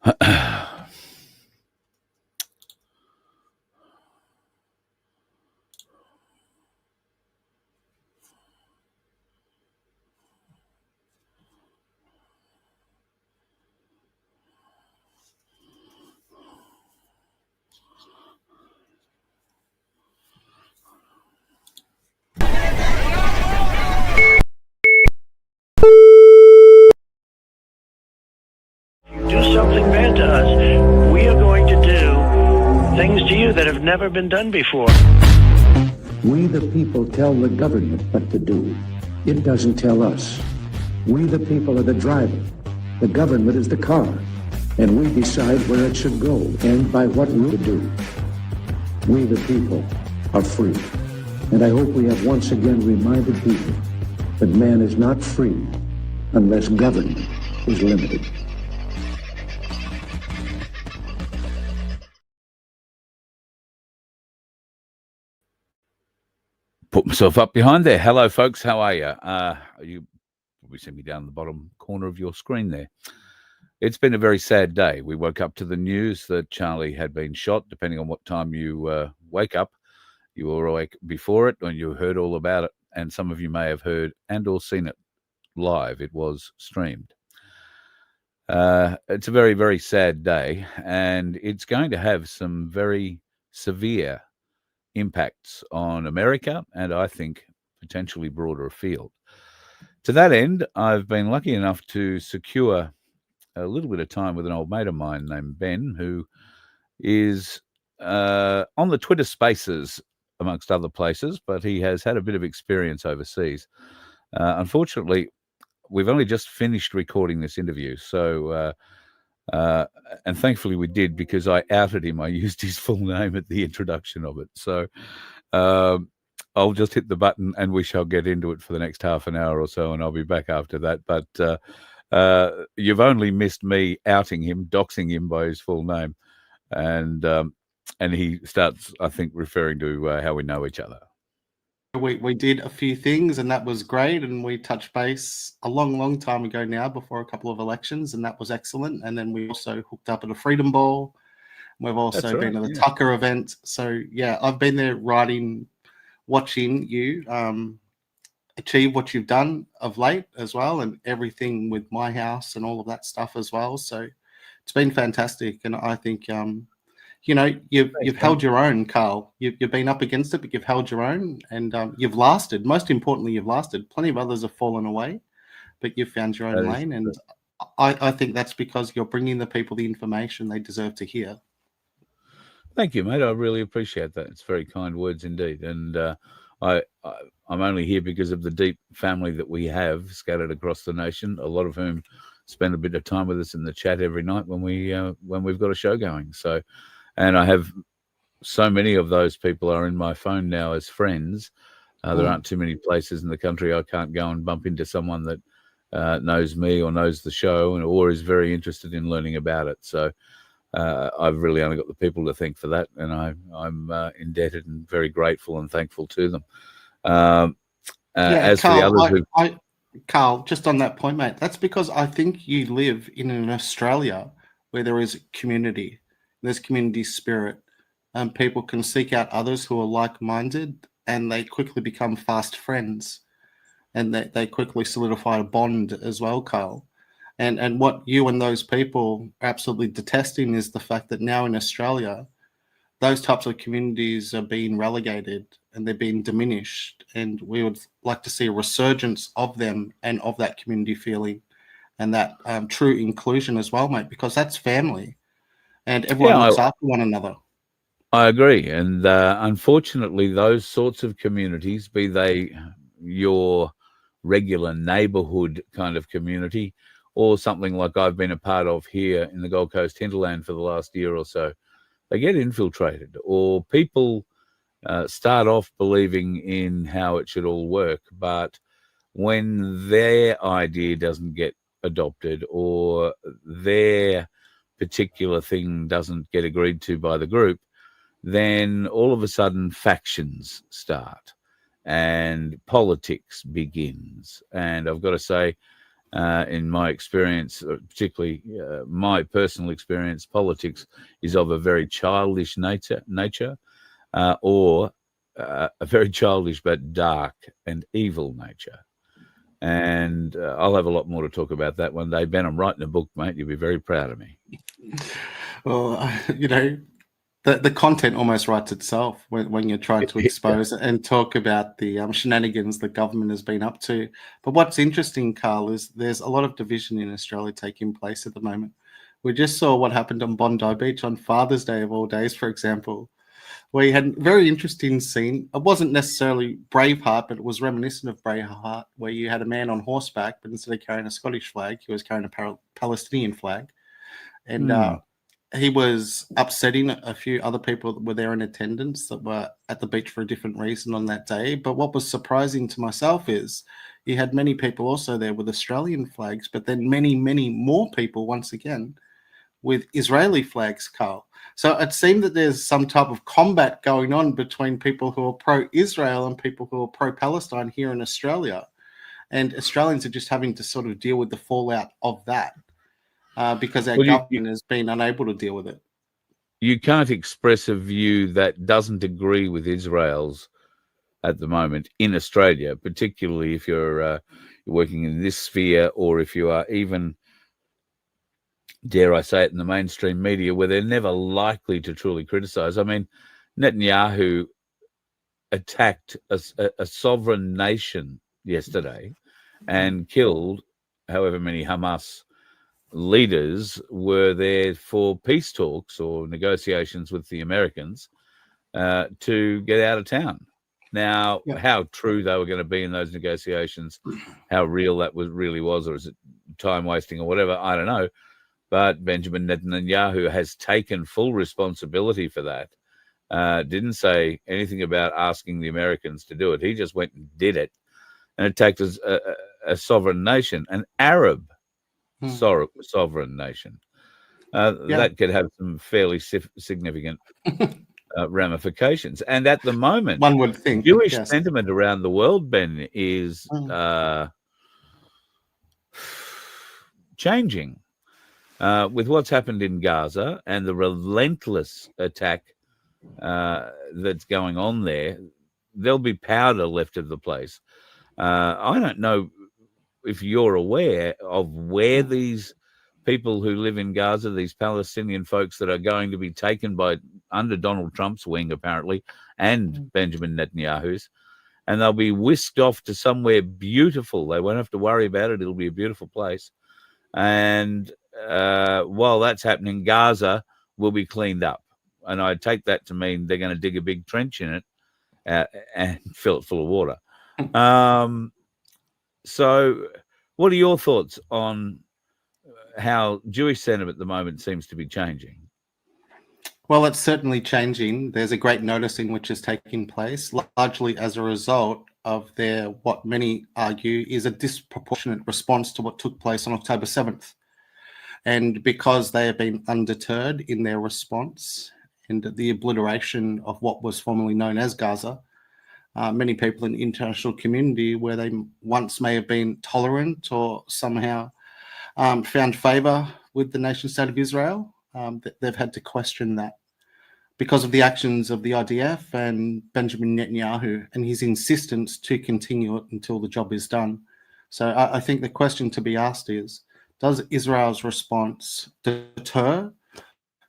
Do something bad to us, we are going to do things to you that have never been done before. We the people tell the government what to do. It doesn't tell us. We the people are the driver. The government is the car. And we decide where it should go and by what route to do. We the people are free. And I hope we have once again reminded people that man is not free unless government is limited. Put myself up behind there. Hello, folks. How are you? You probably see me down the bottom corner of your screen there. It's been a very sad day. We woke up to the news that Charlie had been shot. Depending on what time you wake up, you were awake before it, or you heard all about it. And some of you may have heard and or seen it live. It was streamed. It's a very, very sad day, and it's going to have some very severe impacts on America and I think potentially broader afield. To that end, I've been lucky enough to secure a little bit of time with an old mate of mine named Ben, who is on the Twitter Spaces, amongst other places, but he has had a bit of experience overseas. Unfortunately, we've only just finished recording this interview, so and thankfully we did, because I outed him. I used his full name at the introduction of it. So I'll just hit the button and we shall get into it for the next half an hour or so, and I'll be back after that. But you've only missed me outing him, doxing him by his full name. And he starts, I think, referring to how we know each other. We did a few things, and that was great. And we touched base a long time ago now, before a couple of elections, and that was excellent. And then we also hooked up at a Freedom Ball. We've also been to the Tucker event. So, yeah, I've been there watching you achieve what you've done of late as well, and everything with my house and all of that stuff as well. So it's been fantastic. And I think you've held your own, Carl. You've been up against it, but you've held your own, and you've lasted. Most importantly, you've lasted. Plenty of others have fallen away, but you've found your own lane. And I think that's because you're bringing the people the information they deserve to hear. Thank you, mate. I really appreciate that. It's very kind words indeed. And I'm only here because of the deep family that we have scattered across the nation, a lot of whom spend a bit of time with us in the chat every night when we've got a show going. So. And I have so many of those people are in my phone now as friends. There aren't too many places in the country I can't go and bump into someone that knows me or knows the show or is very interested in learning about it. So I've really only got the people to thank for that, and I'm indebted and very grateful and thankful to them. As Carl, for the others, Carl, just on that point, mate, that's because I think you live in an Australia where there is community. There's community spirit, and people can seek out others who are like-minded, and they quickly become fast friends, and they quickly solidify a bond as well, Carl. And what you and those people are absolutely detesting is the fact that now in Australia, those types of communities are being relegated and they're being diminished, and we would like to see a resurgence of them and of that community feeling and that true inclusion as well, mate, because that's family. And everyone looks after one another. I agree. And unfortunately, those sorts of communities, be they your regular neighborhood kind of community or something like I've been a part of here in the Gold Coast hinterland for the last year or so, they get infiltrated, or people start off believing in how it should all work. But when their idea doesn't get adopted or their particular thing doesn't get agreed to by the group, then all of a sudden factions start and politics begins. And I've got to say, In my experience, particularly my personal experience, politics is of a very childish nature, or a very childish but dark and evil nature. And I'll have a lot more to talk about that one day. Ben, I'm writing a book, mate. You'll be very proud of me. Well, you know, the content almost writes itself when you're trying to expose and talk about the shenanigans the government has been up to. But what's interesting, Carl, is there's a lot of division in Australia taking place at the moment. We just saw what happened on Bondi Beach on Father's Day of all days, for example, where you had a very interesting scene. It wasn't necessarily Braveheart, but it was reminiscent of Braveheart, where you had a man on horseback, but instead of carrying a Scottish flag, he was carrying a Palestinian flag. And he was upsetting a few other people that were there in attendance that were at the beach for a different reason on that day. But what was surprising to myself is you had many people also there with Australian flags, but then many, many more people, once again, with Israeli flags, Carl. So it seemed that there's some type of combat going on between people who are pro-Israel and people who are pro-Palestine here in Australia. And Australians are just having to sort of deal with the fallout of that. Because our government has been unable to deal with it. You can't express a view that doesn't agree with Israel's at the moment in Australia, particularly if you're working in this sphere, or if you are even, dare I say it, in the mainstream media, where they're never likely to truly criticize. I mean, Netanyahu attacked a sovereign nation yesterday and killed however many Hamas leaders were there for peace talks or negotiations with the Americans to get out of town. Now, how true they were going to be in those negotiations, how real that really was, or is it time wasting or whatever, I don't know. But Benjamin Netanyahu has taken full responsibility for that. Didn't say anything about asking the Americans to do it. He just went and did it and attacked a sovereign nation, an Arab sovereign nation. That could have some fairly significant ramifications. And at the moment, one would think Jewish sentiment around the world, Ben, is changing with what's happened in Gaza and the relentless attack that's going on there. There'll be powder left of the place. I don't know if you're aware of where these people who live in Gaza, these Palestinian folks that are going to be taken by under Donald Trump's wing, apparently, and Benjamin Netanyahu's, and they'll be whisked off to somewhere beautiful. They won't have to worry about it. It'll be a beautiful place. And while that's happening, Gaza will be cleaned up. And I take that to mean they're going to dig a big trench in it and fill it full of water. So what are your thoughts on how Jewish sentiment at the moment seems to be changing? Well, it's certainly changing. There's a great noticing which is taking place, largely as a result of what many argue is a disproportionate response to what took place on October 7th. And because they have been undeterred in their response and the obliteration of what was formerly known as Gaza, many people in the international community, where they once may have been tolerant or somehow found favor with the nation state of Israel, they've had to question that because of the actions of the IDF and Benjamin Netanyahu and his insistence to continue it until the job is done. So I think the question to be asked is, does Israel's response deter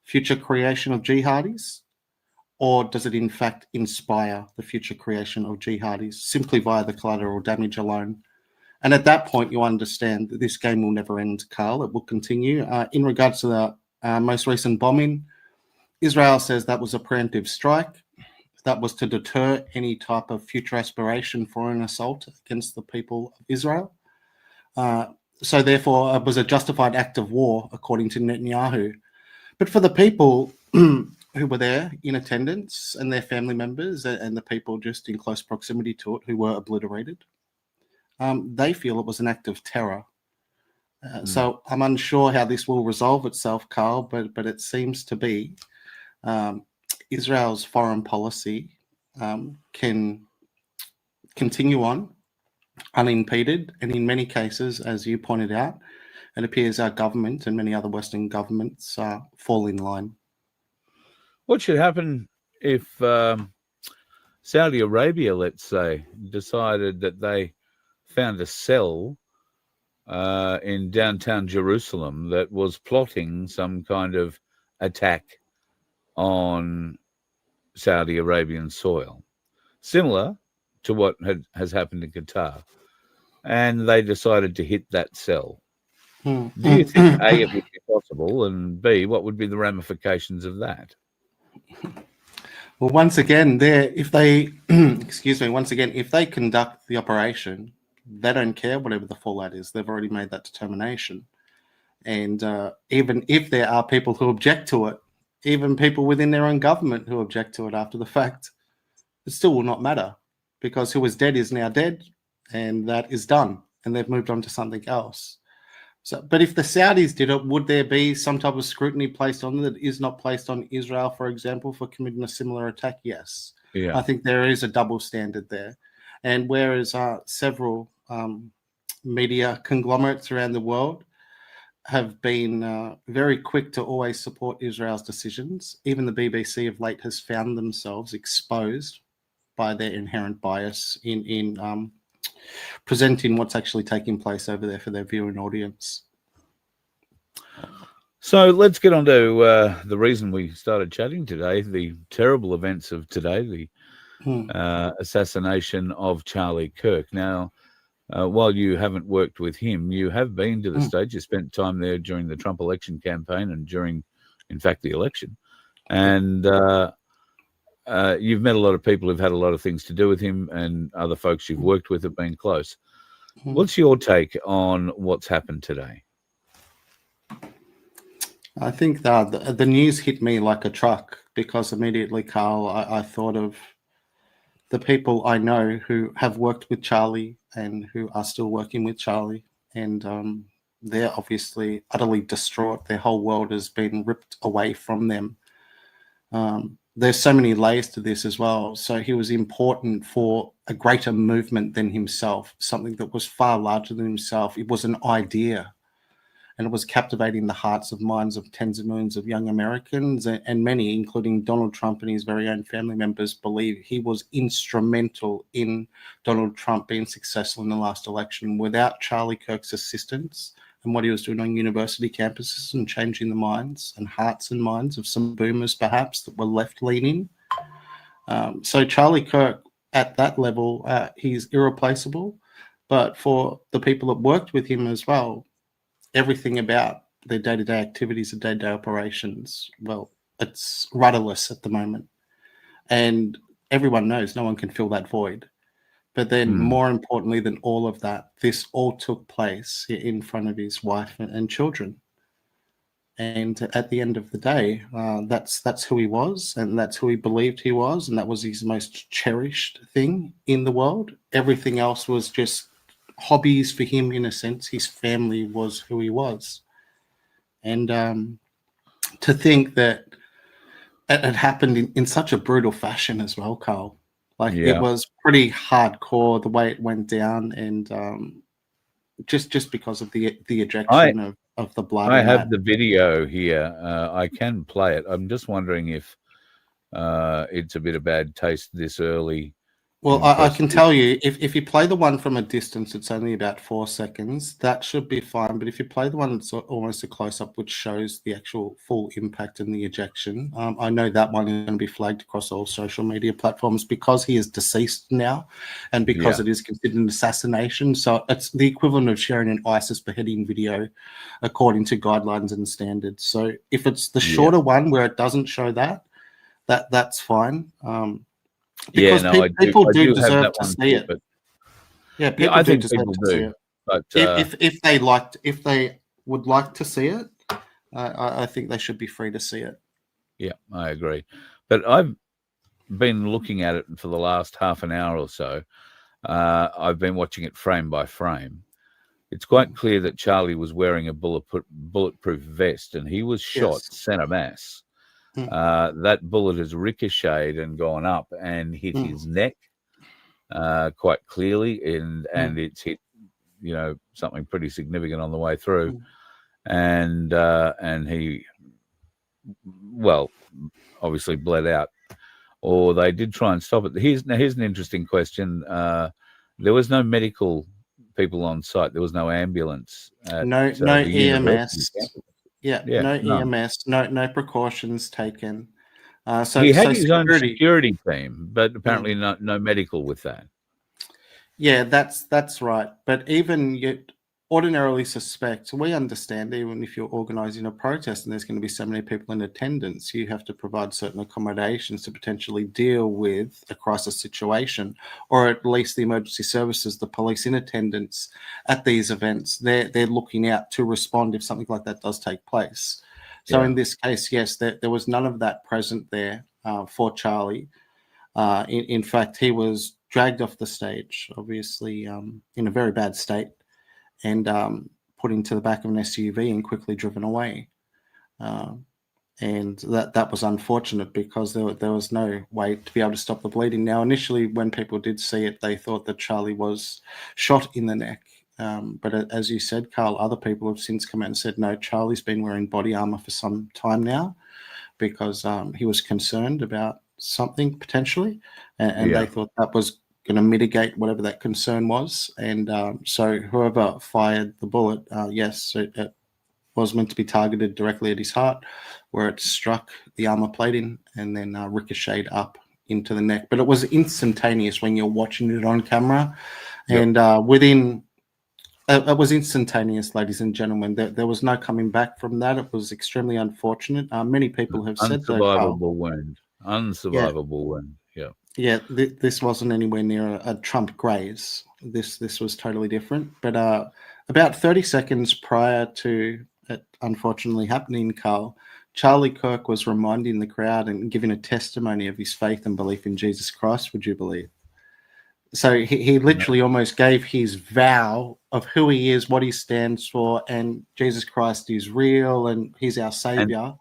future creation of jihadis, or does it in fact inspire the future creation of jihadis simply via the collateral damage alone? And at that point, you understand that this game will never end, Carl. It will continue. In regards to the most recent bombing, Israel says that was a preemptive strike. That was to deter any type of future aspiration for an assault against the people of Israel. So therefore, it was a justified act of war, according to Netanyahu. But for the people who were there in attendance and their family members and the people just in close proximity to it who were obliterated, they feel it was an act of terror. So I'm unsure how this will resolve itself, Carl, but it seems to be Israel's foreign policy can continue on unimpeded. And in many cases, as you pointed out, it appears our government and many other Western governments fall in line. What should happen if Saudi Arabia, let's say, decided that they found a cell in downtown Jerusalem that was plotting some kind of attack on Saudi Arabian soil, similar to what has happened in Qatar, and they decided to hit that cell? Do you think, A, it would be possible, and B, what would be the ramifications of that? Well, once again, if they, excuse me, once again, if they conduct the operation, they don't care whatever the fallout is. They've already made that determination. And even if there are people who object to it, even people within their own government who object to it after the fact, it still will not matter, because who was dead is now dead, and that is done, and they've moved on to something else. So, but if the Saudis did it, would there be some type of scrutiny placed on them that is not placed on Israel, for example, for committing a similar attack? Yes. Yeah. I think there is a double standard there. And whereas several media conglomerates around the world have been very quick to always support Israel's decisions, even the BBC of late has found themselves exposed by their inherent bias in presenting what's actually taking place over there for their viewing audience. So let's get on to the reason we started chatting today, the terrible events of today, the assassination of Charlie Kirk. Now, while you haven't worked with him, you have been to the States. You spent time there during the Trump election campaign and during, in fact, the election. And you've met a lot of people who've had a lot of things to do with him, and other folks you've worked with have been close. What's your take on what's happened today? I think the news hit me like a truck, because immediately, Carl, I thought of the people I know who have worked with Charlie and who are still working with Charlie. And they're obviously utterly distraught. Their whole world has been ripped away from them. There's so many layers to this as well. So he was important for a greater movement than himself, something that was far larger than himself. It was an idea, and it was captivating the hearts of minds of tens of millions of young Americans, and many, including Donald Trump and his very own family members, believe he was instrumental in Donald Trump being successful in the last election. Without Charlie Kirk's assistance and what he was doing on university campuses and changing the minds and hearts and minds of some boomers, perhaps, that were left-leaning. So Charlie Kirk, at that level, he's irreplaceable. But for the people that worked with him as well, everything about their day-to-day activities and day-to-day operations, well, it's rudderless at the moment. And everyone knows no one can fill that void. But then more importantly than all of that, this all took place in front of his wife and children. And at the end of the day, that's who he was, and that's who he believed he was, and that was his most cherished thing in the world. Everything else was just hobbies for him, in a sense. His family was who he was. And to think that it had happened in such a brutal fashion as well, Carl. Like, it was pretty hardcore the way it went down, and just because of the ejection of the blood. I have the video here. I can play it. I'm just wondering if it's a bit of bad taste this early. Well, I can tell you, if you play the one from a distance, it's only about 4 seconds. That should be fine. But if you play the one that's almost a close-up, which shows the actual full impact and the ejection, I know that one is going to be flagged across all social media platforms because he is deceased now, and because it is considered an assassination. So it's the equivalent of sharing an ISIS beheading video according to guidelines and standards. So if it's the shorter one where it doesn't show that's fine. Because people do deserve to see it. But people I do think deserve people to see do. it. But If they would like to see it, I think they should be free to see it. Yeah, I agree. But I've been looking at it for the last half an hour or so. I've been watching it frame by frame. It's quite clear that Charlie was wearing a bulletproof vest, and he was shot center mass. That bullet has ricocheted and gone up and hit his neck, quite clearly, and it's hit, something pretty significant on the way through, and he, well, obviously bled out, or they did try and stop it. Here's an interesting question. There was no medical people on site. There was no ambulance at No the university EMS. campus. Yeah, Yeah, no none. EMS, no precautions taken. He had So his own security. security team, but apparently no medical with that. Yeah, that's right. But even you ordinarily suspect, we understand, even if you're organising a protest and there's going to be so many people in attendance, you have to provide certain accommodations to potentially deal with a crisis situation, or at least the emergency services, the police in attendance at these events, they're looking out to respond if something like that does take place. So in this case, yes, there was none of that present there for Charlie. In fact, he was dragged off the stage, obviously in a very bad state, and put into the back of an SUV and quickly driven away. And that was unfortunate because there was no way to be able to stop the bleeding. Now, initially, when people did see it, they thought that Charlie was shot in the neck. But as you said, Carl, other people have since come out and said, no, Charlie's been wearing body armor for some time now because he was concerned about something potentially, and they thought that was going to mitigate whatever that concern was. And so whoever fired the bullet, yes, it was meant to be targeted directly at his heart, where it struck the armor plating and then ricocheted up into the neck. But it was instantaneous when you're watching it on camera. And within it was instantaneous, ladies and gentlemen. There was no coming back from that. It was extremely unfortunate. Many people have said that. Unsurvivable wound. Unsurvivable wound. Yeah. Yeah, this wasn't anywhere near a Trump graze. This was totally different. But about 30 seconds prior to it unfortunately happening, Carl, Charlie Kirk was reminding the crowd and giving a testimony of his faith and belief in Jesus Christ, would you believe? So he literally almost gave his vow of who he is, what he stands for, and Jesus Christ is real and he's our savior.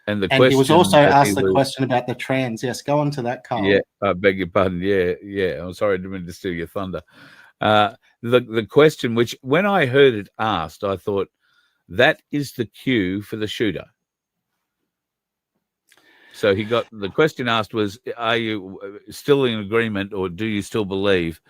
And he was also asked the question about the trans. Yes, go on to that, Carl. Yeah, I beg your pardon. Yeah. I'm sorry, I didn't mean to steal your thunder. The question, which when I heard it asked, I thought that is the cue for the shooter. So he got the question asked was, are you still in agreement, or do you still believe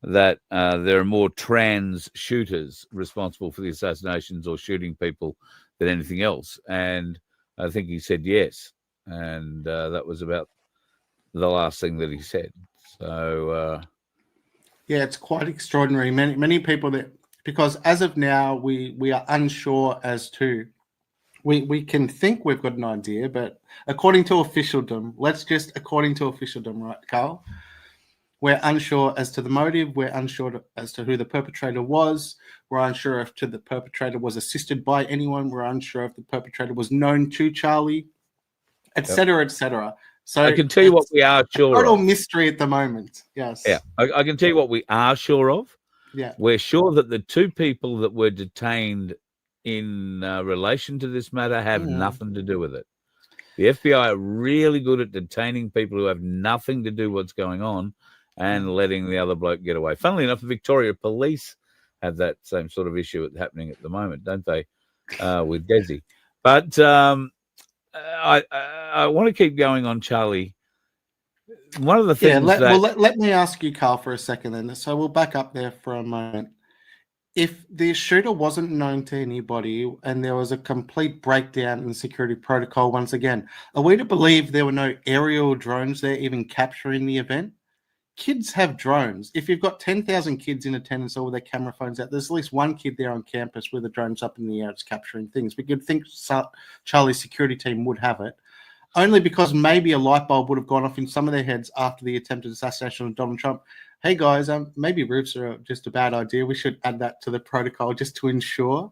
that there are more trans shooters responsible for the assassinations or shooting people than anything else? And I think he said yes. And that was about the last thing that he said. So yeah, it's quite extraordinary. Many people because as of now we are unsure as to. We can think we've got an idea, but according to officialdom, right, Carl? We're unsure as to the motive. We're unsure as to who the perpetrator was. We're unsure if the perpetrator was assisted by anyone. We're unsure if the perpetrator was known to Charlie, etc., etc. So I can tell you what we are sure of. Total mystery at the moment. Yes. Yeah, I can tell you what we are sure of. Yeah. We're sure that the two people that were detained in relation to this matter have nothing to do with it. The FBI are really good at detaining people who have nothing to do with what's going on and letting the other bloke get away. Funnily enough, the Victoria Police have that same sort of issue happening at the moment, don't they, with Desi? But I want to keep going on Charlie. One of the things let me ask you, Carl, for a second then. So we'll back up there for a moment. If the shooter wasn't known to anybody and there was a complete breakdown in security protocol, once again, are we to believe there were no aerial drones there even capturing the event? Kids have drones. If you've got 10,000 kids in attendance, all with their camera phones out, there's at least one kid there on campus with the drones up in the air, it's capturing things. We could think Charlie's security team would have it, only because maybe a light bulb would have gone off in some of their heads after the attempted assassination of Donald Trump. Hey guys, maybe roofs are just a bad idea. We should add that to the protocol just to ensure.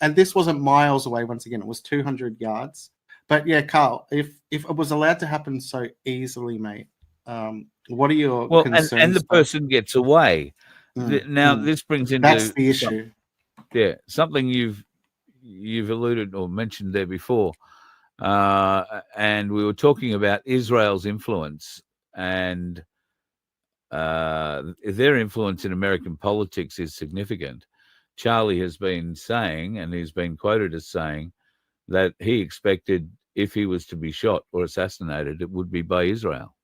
And this wasn't miles away. Once again, it was 200 yards. But yeah, Carl, if it was allowed to happen so easily, mate, what are your concerns? And the person gets away. Now this brings into that's the issue. Something you've alluded or mentioned there before, and we were talking about Israel's influence and their influence in American politics is significant. Charlie has been saying, and he's been quoted as saying, that he expected if he was to be shot or assassinated, it would be by Israel.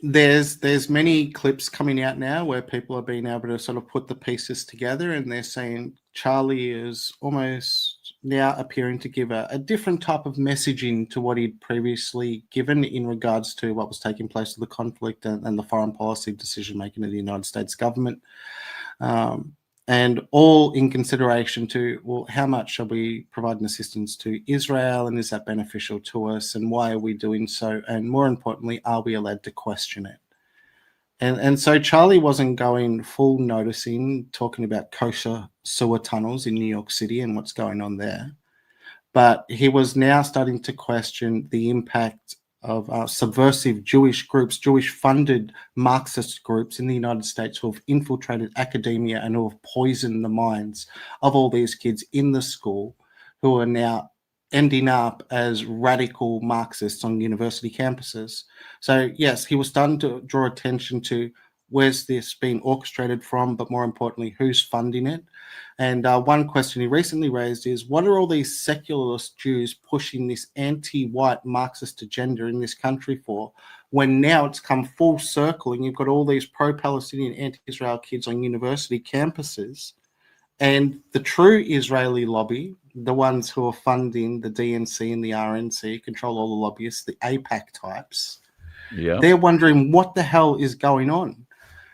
There's many clips coming out now where people are being able to sort of put the pieces together, and they're saying Charlie is almost now appearing to give a different type of messaging to what he'd previously given in regards to what was taking place with the conflict and the foreign policy decision making of the United States government. And all in consideration to, well, how much are we providing assistance to Israel, and is that beneficial to us, and why are we doing so, and more importantly, are we allowed to question it? And so Charlie wasn't going full noticing, talking about kosher sewer tunnels in New York City and what's going on there, but he was now starting to question the impact of subversive Jewish groups, Jewish-funded Marxist groups in the United States who have infiltrated academia and who have poisoned the minds of all these kids in the school, who are now ending up as radical Marxists on university campuses. So, yes, he was starting to draw attention to where's this being orchestrated from, but more importantly, who's funding it. And one question he recently raised is, what are all these secularist Jews pushing this anti-white Marxist agenda in this country for, when now it's come full circle and you've got all these pro-Palestinian, anti-Israel kids on university campuses, and the true Israeli lobby, the ones who are funding the DNC and the RNC, control all the lobbyists, the AIPAC types, they're wondering what the hell is going on.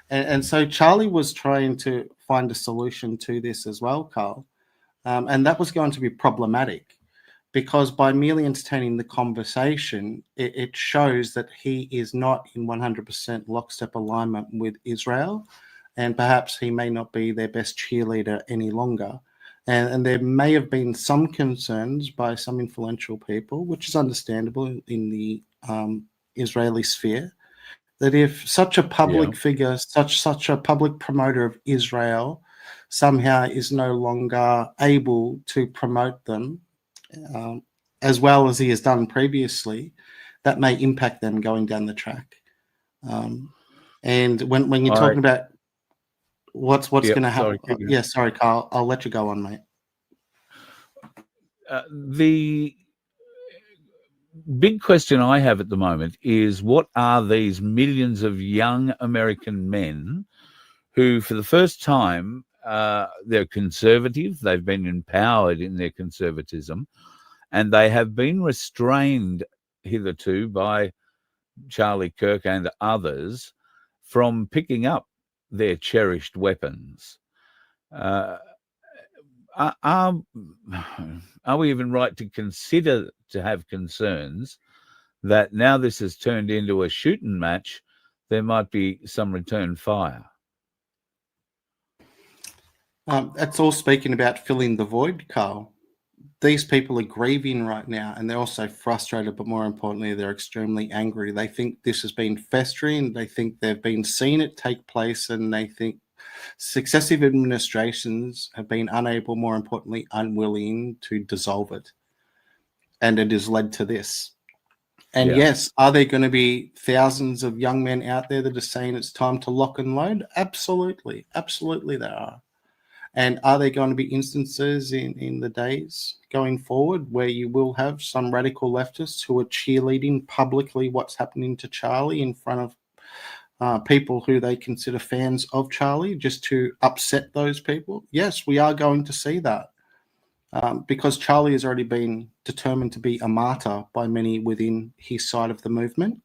And so Charlie was trying to find a solution to this as well, Carl. And that was going to be problematic, because by merely entertaining the conversation, it shows that he is not in 100% lockstep alignment with Israel. And perhaps he may not be their best cheerleader any longer. And there may have been some concerns by some influential people, which is understandable in the Israeli sphere, that if such a public figure, such a public promoter of Israel, somehow is no longer able to promote them as well as he has done previously, that may impact them going down the track. And when you're talking about what's going to happen, sorry, Carl, I'll let you go on, mate. The big question I have at the moment is, what are these millions of young American men who, for the first time, they're conservative, they've been empowered in their conservatism, and they have been restrained hitherto by Charlie Kirk and others from picking up their cherished weapons? Are we even right to consider to have concerns that now this has turned into a shooting match, there might be some return fire? That's all speaking about filling the void, Carl. These people are grieving right now, and they're also frustrated, but more importantly, they're extremely angry. They think this has been festering. They think they've been seeing it take place, and they think successive administrations have been unable, more importantly, unwilling to dissolve it. And it has led to this. And yes, are there going to be thousands of young men out there that are saying it's time to lock and load? Absolutely. Absolutely there are. And are there going to be instances in the days going forward where you will have some radical leftists who are cheerleading publicly what's happening to Charlie in front of people who they consider fans of Charlie, just to upset those people? Yes, we are going to see that, because Charlie has already been determined to be a martyr by many within his side of the movement.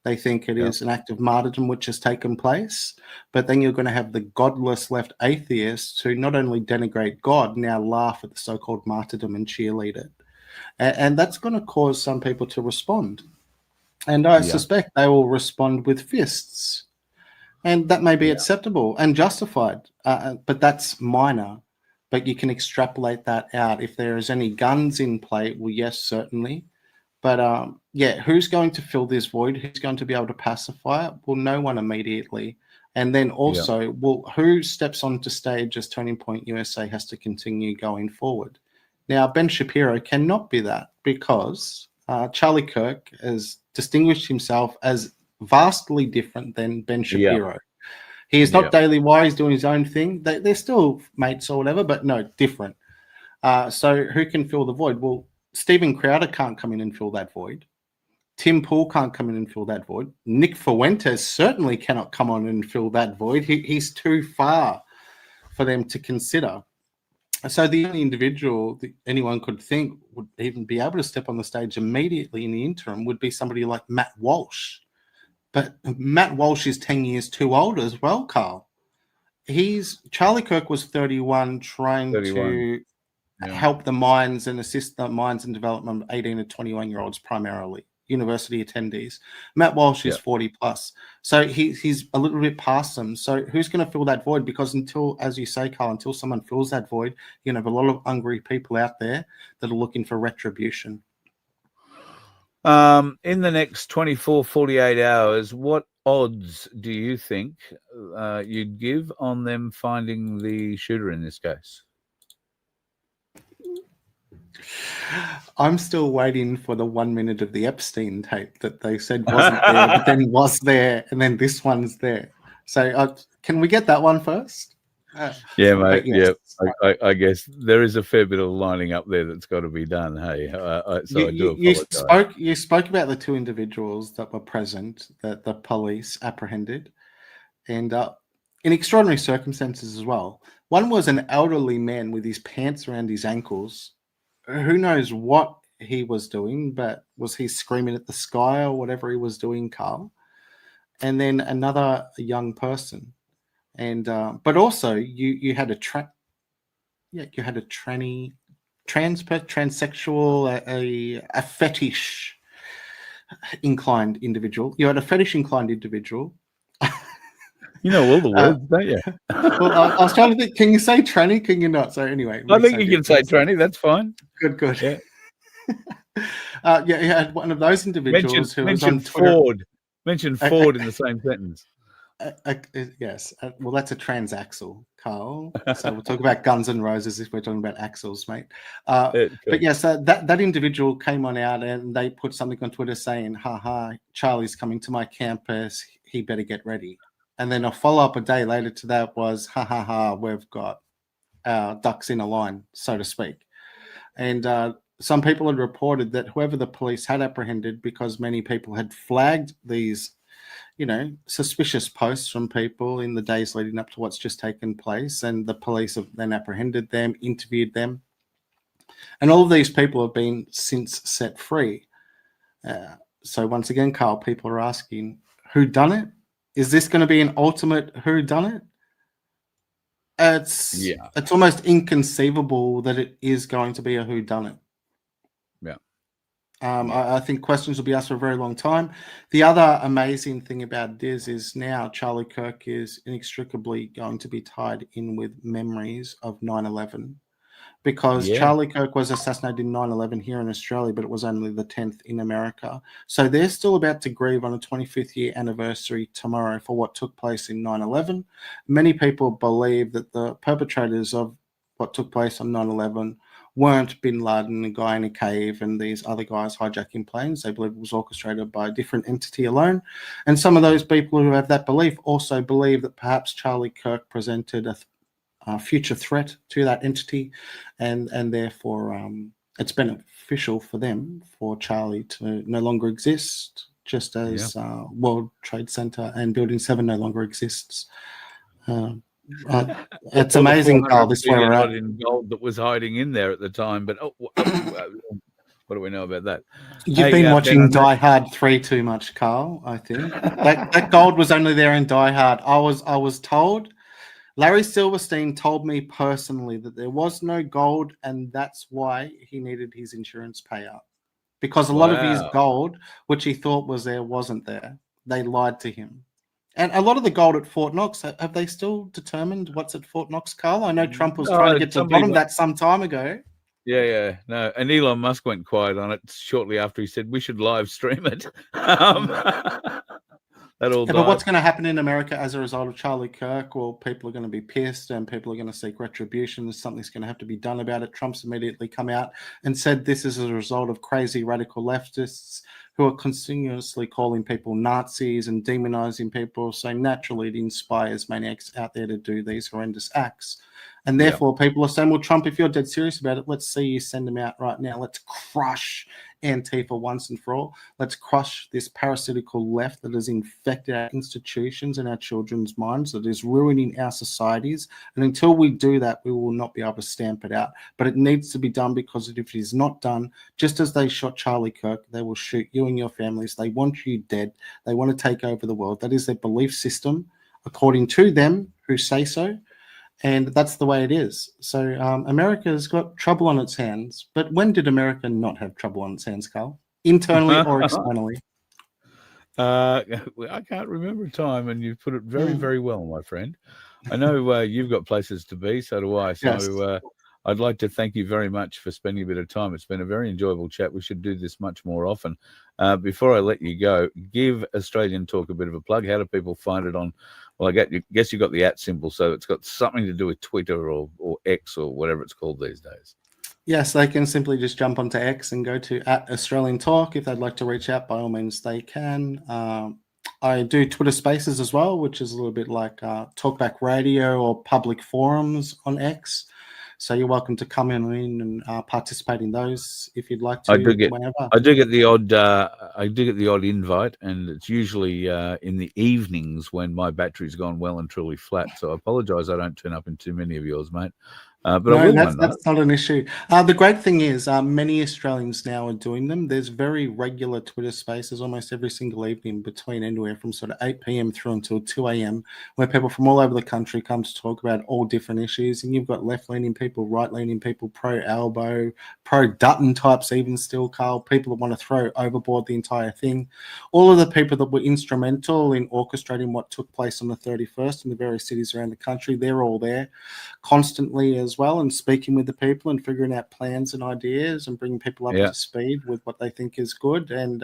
They think it is an act of martyrdom which has taken place. But then you're going to have the godless left atheists who not only denigrate God, now laugh at the so-called martyrdom and cheerlead it. And that's going to cause some people to respond. And I suspect they will respond with fists. And that may be acceptable and justified, but that's minor. But you can extrapolate that out. If there is any guns in play, well, yes, certainly. But who's going to fill this void? Who's going to be able to pacify it? Well, no one immediately. And then also, well, who steps onto stage as Turning Point USA has to continue going forward? Now, Ben Shapiro cannot be that, because Charlie Kirk has distinguished himself as vastly different than Ben Yeah. Shapiro. He is not Yeah. Daily Wire. He's doing his own thing. They're still mates or whatever, but no, different. So who can fill the void? Well, Stephen Crowder can't come in and fill that void. Tim Pool can't come in and fill that void. Nick Fuentes certainly cannot come on and fill that void. He's too far for them to consider. So the only individual that anyone could think would even be able to step on the stage immediately in the interim would be somebody like Matt Walsh. But Matt Walsh is 10 years too old as well, Carl. Charlie Kirk was 31 trying 31. to Yeah. help the minds and assist the minds and development of 18 to 21-year-olds primarily, university attendees. Matt Walsh is 40 plus. So he's a little bit past them. So who's going to fill that void? Because until, as you say, Carl, until someone fills that void, you have a lot of hungry people out there that are looking for retribution. In the next 24, 48 hours, what odds do you think you'd give on them finding the shooter in this case? I'm still waiting for the 1 minute of the Epstein tape that they said wasn't there, but then was there, and then this one's there. So can we get that one first? Yeah, mate. Yes. Yeah, I guess there is a fair bit of lining up there that's got to be done. Hey, so I do apologize. You spoke about the two individuals that were present that the police apprehended, and in extraordinary circumstances as well. One was an elderly man with his pants around his ankles. Who knows what he was doing, but was he screaming at the sky or whatever he was doing, Carl? And then another young person. And but also you had a transsexual, a fetish inclined individual. You had a fetish inclined individual. You know all the words, don't you? Well, I was trying to think. Can you say tranny? Can you not? So anyway, I think you can say tranny. That's fine. Good. Yeah. You had one of those individuals who was on Twitter. Ford. Mention Ford in the same sentence. Yes. Well, that's a transaxle, Carl. So we'll talk about Guns N' Roses if we're talking about axles, mate. But yes, that individual came on out and they put something on Twitter saying, "Ha, Charlie's coming to my campus. He better get ready." And then a follow-up a day later to that was, "Ha, we've got our ducks in a line, so to speak." And some people had reported that whoever the police had apprehended, because many people had flagged these suspicious posts from people in the days leading up to what's just taken place, and the police have then apprehended them, interviewed them, and all of these people have been since set free. So once again, Carl, people are asking, who done it? Is this going to be an ultimate who done it? It's almost inconceivable that it is going to be a who done it. I think questions will be asked for a very long time. The other amazing thing about this is now Charlie Kirk is inextricably going to be tied in with memories of 9/11, because Charlie Kirk was assassinated in 9/11 here in Australia, but it was only the 10th in America. So they're still about to grieve on a 25th year anniversary tomorrow for what took place in 9/11. Many people believe that the perpetrators of what took place on 9/11 weren't Bin Laden, a guy in a cave, and these other guys hijacking planes. They believe it was orchestrated by a different entity alone. And some of those people who have that belief also believe that perhaps Charlie Kirk presented a future threat to that entity, and therefore it's beneficial for them for Charlie to no longer exist, just as World Trade Center and Building 7 no longer exists. It's amazing, Carl, this way we're at. In gold that was hiding in there at the time, but what do we know about that? You've been watching Die Hard 3 too much, Carl. I think that gold was only there in Die Hard. I was told. Larry Silverstein told me personally that there was no gold, and that's why he needed his insurance payout, because a lot of his gold, which he thought was there, wasn't there. They lied to him. And a lot of the gold at Fort Knox, have they still determined what's at Fort Knox, Carl? I know Trump was trying to get to the bottom of that some time ago. Yeah. No, and Elon Musk went quiet on it shortly after he said we should live stream it. That's that all Yeah, died. but what's going to happen in America as a result of Charlie Kirk? Well, people are going to be pissed and people are going to seek retribution. Something's going to have to be done about it. Trump's immediately come out and said this is a result of crazy radical leftists who are continuously calling people Nazis and demonizing people. So naturally, it inspires maniacs out there to do these horrendous acts. And therefore, people are saying, well, Trump, if you're dead serious about it, let's see you send them out right now. Let's crush Antifa once and for all. Let's crush this parasitical left that has infected our institutions and our children's minds, that is ruining our societies. And until we do that, we will not be able to stamp it out. But it needs to be done, because if it is not done, just as they shot Charlie Kirk, they will shoot you and your families. They want you dead. They want to take over the world. That is their belief system, according to them who say so. And that's the way it is. So America's got trouble on its hands. But when did America not have trouble on its hands, Carl? Internally or externally? I can't remember a time, and you put it very, very well, my friend. I know you've got places to be, so do I. So Yes. I'd like to thank you very much for spending a bit of time. It's been a very enjoyable chat. We should do this much more often. Before I let you go, give Australian Talk a bit of a plug. How do people find it on? Well, guess you've got the @ symbol, so it's got something to do with Twitter or X or whatever it's called these days. Yes, they can simply just jump onto X and go to @Australian Talk. If they'd like to reach out, by all means, they can. I do Twitter Spaces as well, which is a little bit like Talkback Radio or public forums on X. So you're welcome to come in and participate in those if you'd like to. I do get the odd invite, and it's usually in the evenings when my battery's gone well and truly flat. So I apologise I don't turn up in too many of yours, mate. But no, I will that's not an issue. The great thing is many Australians now are doing them. There's very regular Twitter Spaces almost every single evening between anywhere from sort of 8 p.m. through until 2 a.m. where people from all over the country come to talk about all different issues. And you've got left-leaning people, right-leaning people, pro-Albo, pro-Dutton types even still, Carl, people that want to throw overboard the entire thing. All of the people that were instrumental in orchestrating what took place on the 31st in the various cities around the country, they're all there constantly as well, and speaking with the people and figuring out plans and ideas and bringing people up to speed with what they think is good. And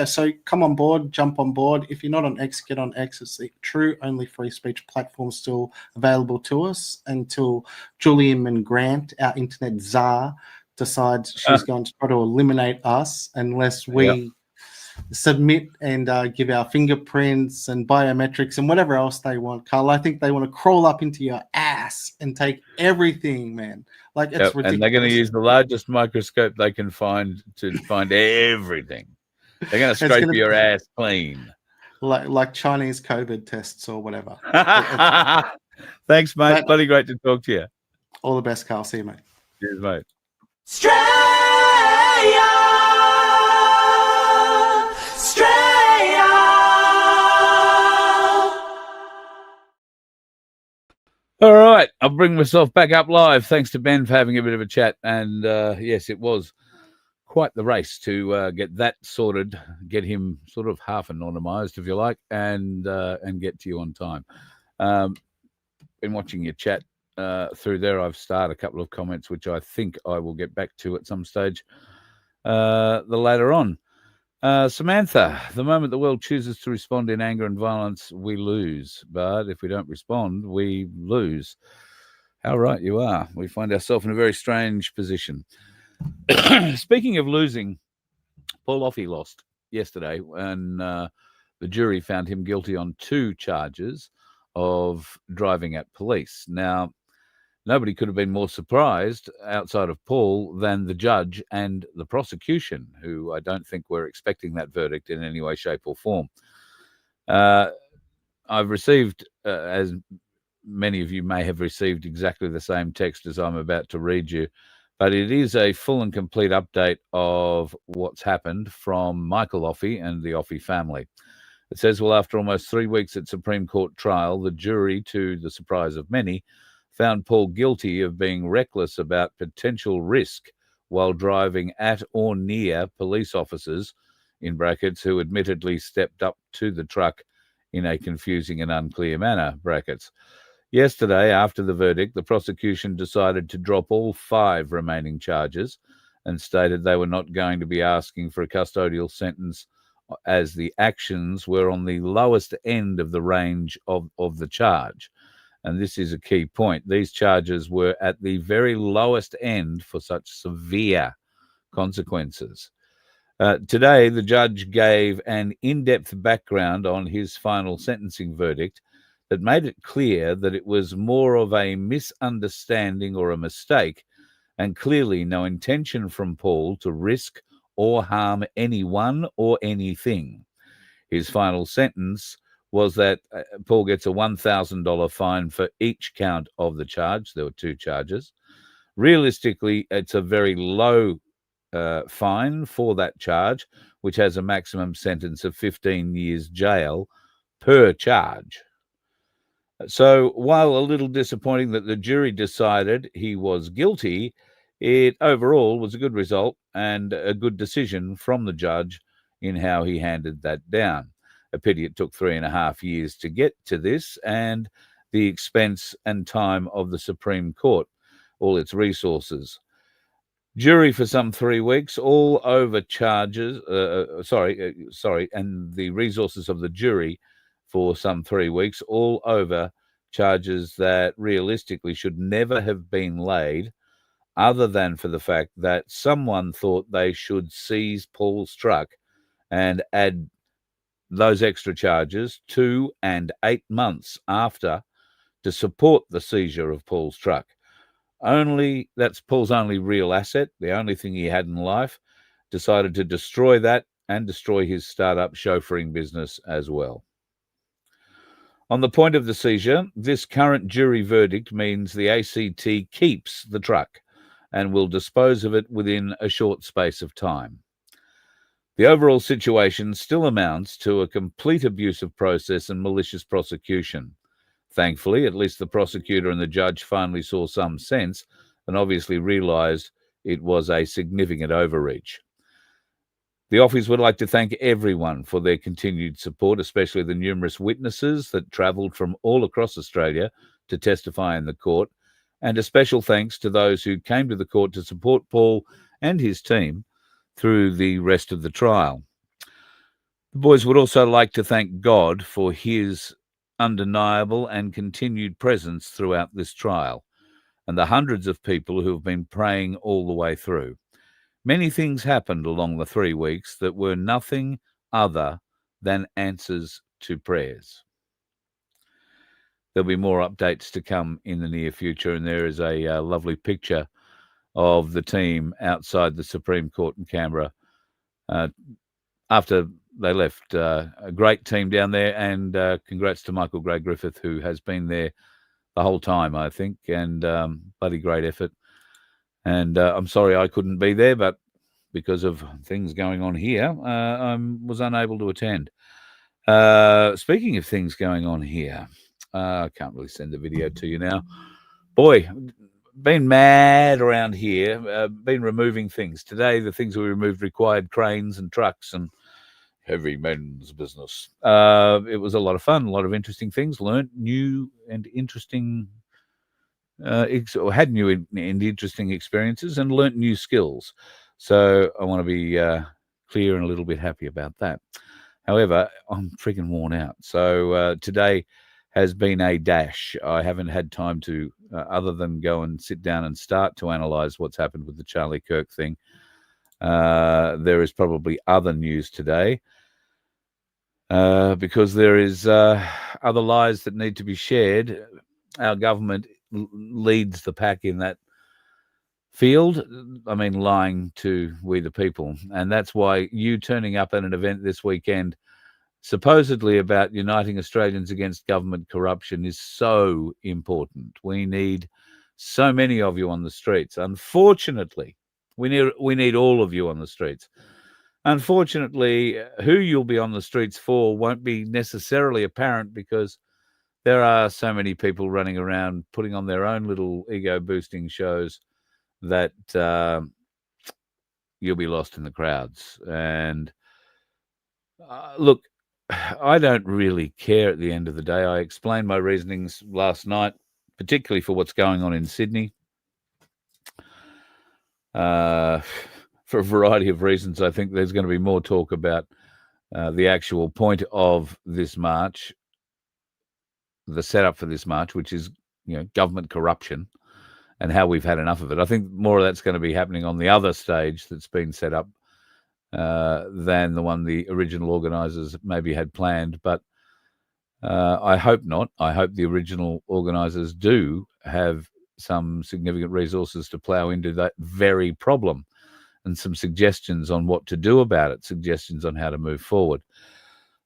so come on board, jump on board. If you're not on X, get on X. It's the true only free speech platform still available to us until Julian Grant, our internet czar, decides she's going to try to eliminate us unless we submit and give our fingerprints and biometrics and whatever else they want, Carl. I think they want to crawl up into your ass and take everything, man. Like, it's ridiculous. And they're going to use the largest microscope they can find to find everything. They're going to scrape your ass clean. Like Chinese COVID tests or whatever. Thanks, mate. Bloody great to talk to you. All the best, Carl. See you, mate. Cheers, mate. All right, I'll bring myself back up live. Thanks to Ben for having a bit of a chat. And yes, it was quite the race to get that sorted, get him sort of half anonymized, if you like, and get to you on time. Been watching your chat through there. I've started a couple of comments, which I think I will get back to at some stage the later on. Samantha, the moment the world chooses to respond in anger and violence, we lose. But if we don't respond, we lose. How right you are. We find ourselves in a very strange position. Speaking of losing, Paul Offe lost yesterday, and the jury found him guilty on 2 charges of driving at police. Now, nobody could have been more surprised outside of Paul than the judge and the prosecution, who I don't think were expecting that verdict in any way, shape, or form. I've received, as many of you may have received, exactly the same text as I'm about to read you, but it is a full and complete update of what's happened from Michael Offe and the Offe family. It says, well, after almost 3 weeks at Supreme Court trial, the jury, to the surprise of many, found Paul guilty of being reckless about potential risk while driving at or near police officers, in brackets, who admittedly stepped up to the truck in a confusing and unclear manner, brackets. Yesterday, after the verdict, the prosecution decided to drop all 5 remaining charges and stated they were not going to be asking for a custodial sentence as the actions were on the lowest end of the range of the charge. And this is a key point. These charges were at the very lowest end for such severe consequences. Today, the judge gave an in-depth background on his final sentencing verdict that made it clear that it was more of a misunderstanding or a mistake, and clearly no intention from Paul to risk or harm anyone or anything. His final sentence was that Paul gets a $1,000 fine for each count of the charge. There were 2 charges. Realistically, it's a very low fine for that charge, which has a maximum sentence of 15 years jail per charge. So while a little disappointing that the jury decided he was guilty, it overall was a good result and a good decision from the judge in how he handed that down. A pity it took 3.5 years to get to this, and the expense and time of the Supreme Court, all its resources. Jury for some 3 weeks, all over charges, and the resources of the jury for some 3 weeks, all over charges that realistically should never have been laid, other than for the fact that someone thought they should seize Paul's truck and add those extra charges 2 and 8 months after to support the seizure of Paul's truck. That's Paul's only real asset, the only thing he had in life. Decided to destroy that and destroy his startup chauffeuring business as well. On the point of the seizure, this current jury verdict means the ACT keeps the truck and will dispose of it within a short space of time. The overall situation still amounts to a complete abuse of process and malicious prosecution. Thankfully, at least the prosecutor and the judge finally saw some sense and obviously realised it was a significant overreach. The Offes would like to thank everyone for their continued support, especially the numerous witnesses that travelled from all across Australia to testify in the court, and a special thanks to those who came to the court to support Paul and his team through the rest of the trial. The boys would also like to thank God for his undeniable and continued presence throughout this trial, and the hundreds of people who have been praying all the way through. Many things happened along the 3 weeks that were nothing other than answers to prayers. There'll be more updates to come in the near future, and there is a lovely picture of the team outside the Supreme Court in Canberra after they left. A great team down there, and congrats to Michael Gray Griffith, who has been there the whole time, I think, and bloody great effort. And I'm sorry I couldn't be there, but because of things going on here, I was unable to attend. Speaking of things going on here, I can't really send the video to you now. Boy, been mad around here, been removing things. Today, the things we removed required cranes and trucks and heavy men's business. It was a lot of fun, a lot of interesting things, learnt new and interesting had new and interesting experiences and learnt new skills. So I want to be clear and a little bit happy about that. However, I'm freaking worn out. So today has been a dash. I haven't had time to, other than go and sit down and start to analyse what's happened with the Charlie Kirk thing. There is probably other news today because there is other lies that need to be shared. Our government leads the pack in that field. I mean, lying to we the people. And that's why you turning up at an event this weekend, supposedly about uniting Australians against government corruption, is so important. We need so many of you on the streets. Unfortunately, we need all of you on the streets. Unfortunately, who you'll be on the streets for won't be necessarily apparent, because there are so many people running around putting on their own little ego-boosting shows that you'll be lost in the crowds. And look, I don't really care at the end of the day. I explained my reasonings last night, particularly for what's going on in Sydney. For a variety of reasons, I think there's going to be more talk about the actual point of this march, the setup for this march, which is, government corruption and how we've had enough of it. I think more of that's going to be happening on the other stage that's been set up than the one the original organisers maybe had planned. But I hope not. I hope the original organisers do have some significant resources to plough into that very problem and some suggestions on what to do about it, suggestions on how to move forward.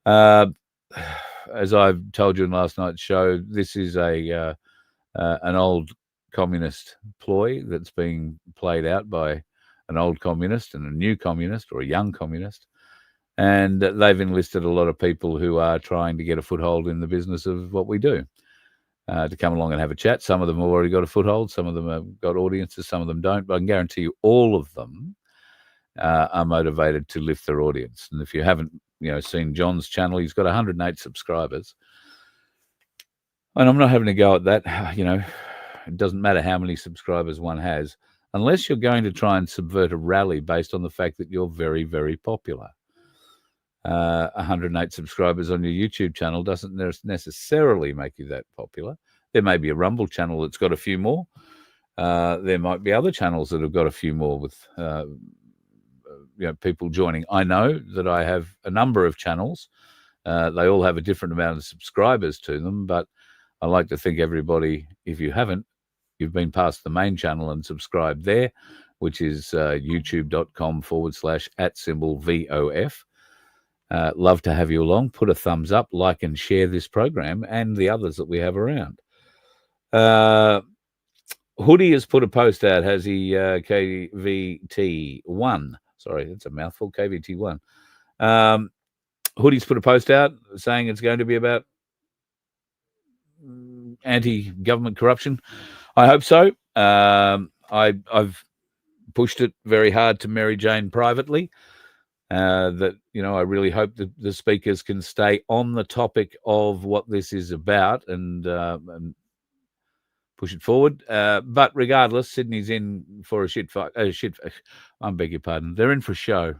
As I've told you in last night's show, this is an old communist ploy that's being played out by an old communist and a new communist or a young communist. And they've enlisted a lot of people who are trying to get a foothold in the business of what we do, to come along and have a chat. Some of them have already got a foothold. Some of them have got audiences. Some of them don't. But I can guarantee you all of them are motivated to lift their audience. And if you haven't, seen John's channel, he's got 108 subscribers. And I'm not having a go at that. It doesn't matter how many subscribers one has, unless you're going to try and subvert a rally based on the fact that you're very, very popular. 108 subscribers on your YouTube channel doesn't necessarily make you that popular. There may be a Rumble channel that's got a few more. There might be other channels that have got a few more with people joining. I know that I have a number of channels. They all have a different amount of subscribers to them, but I like to think everybody, if you haven't, you've been past the main channel and subscribed there, which is youtube.com/@VOF. Love to have you along. Put a thumbs up, like and share this program and the others that we have around. Hoodie has put a post out, has he? KVT1. Sorry, that's a mouthful. KVT1. Hoodie's put a post out saying it's going to be about anti-government corruption. I hope so. I've pushed it very hard to Mary Jane privately. That I really hope that the speakers can stay on the topic of what this is about and push it forward. But regardless, Sydney's in for a shit fight. I beg your pardon. They're in for a show,